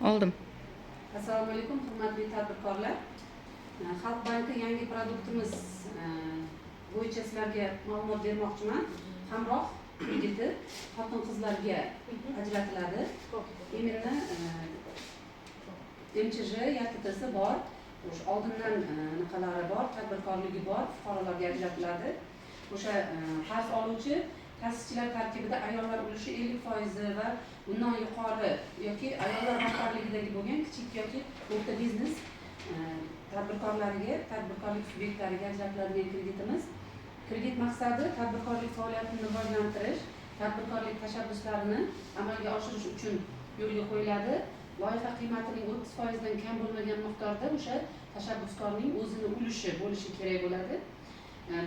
Oldim. Assalomu alaykum, hurmatli tadbirkorlar. Xalq banki yangi produktimiz bo'yicha sizlarga ma'lumot bermoqchiman. Hamroh krediti xotin-qizlarga ajratiladi. Именно MChJ YTTsi bor, o'sha oldindan naqalari bor, tadbirkorligi bor, fuqarolarga ajratiladi. O'sha qarz oluvchi ta'sischilar tarkibida ayollar ulushi 50% va undan yuqori yoki ayollar rahbarligidagi bo'lgan kichik yoki o'rta biznes tadbirkorlariga, tadbirkorlik subyektlariga ajratiladigan kreditimiz. Kredit maqsadi tadbirkorlik faoliyatini rivojlantirish, tadbirkorlik tashabbuslarini amalga oshirish uchun yo'lga qo'yiladi. Loyiha qiymatining 30% dan kam bo'lmagan miqdorda o'sha tashabbuskorning o'zini ulushi bo'lishi kerak bo'ladi.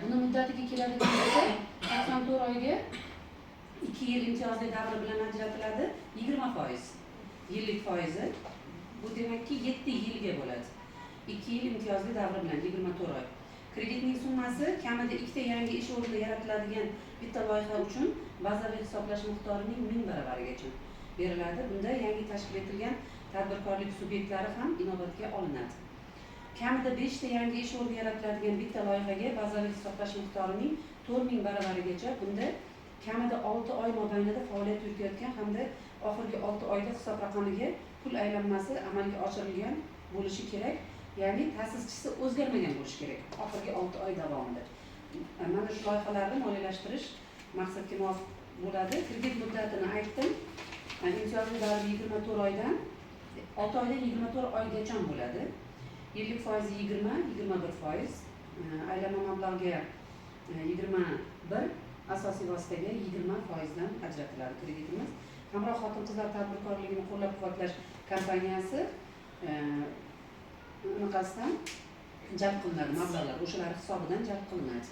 Buni muddatiga keladigan bo'lsa 84 oyga 2 yil imtiyozli davri bilan ajratiladi. 20% yillik foizi. Bu demakki 7 yilga bo'ladi. 2 yil imtiyozli davri bilan 24 oy. Kreditning summasi kamida 2 ta yangi ish o'rni yaratiladigan bitta loyiha uchun bazaviy hisoblash miqdorining 1000 baravarigacha beriladi. Bunda yangi tashkil etilgan tadbirkorlik subyektlari ham inobatga olinadi. Kamida 5 ta yangi ish o'rni yaratiladigan bitta loyihaga bazaviy hisoblash miqdorining 4000 baravarigacha, bunda kamida 6 oy mobaynida faoliyat yuritayotgan hamda oxirgi 6 oyda hisob raqamiga pul aylanmasi amalga oshirilgan bo'lishi kerak. Ya'ni ta'sischisi o'zgarmagan bo'lishi kerak oxirgi 6 oy davomida. Mana shu loyihalarni moliyalashtirish maqsadga muvofiq bo'ladi. Kredit muddatini aytdim. Imtiyozli davr 24 oydan 6 oydan 24 oygacha bo'ladi. Yillik foizi 20-21%, aylanma mablag'ga 21, asosiy vositaga 20% dan ajratiladi kreditimiz. Hamroh xotin-qizlar tadbirkorligini qo'llab-quvvatlash kompaniyasi unaqasidan jalb qilinadi, mablag'lar o'shalar hisobidan jalb qilinadi.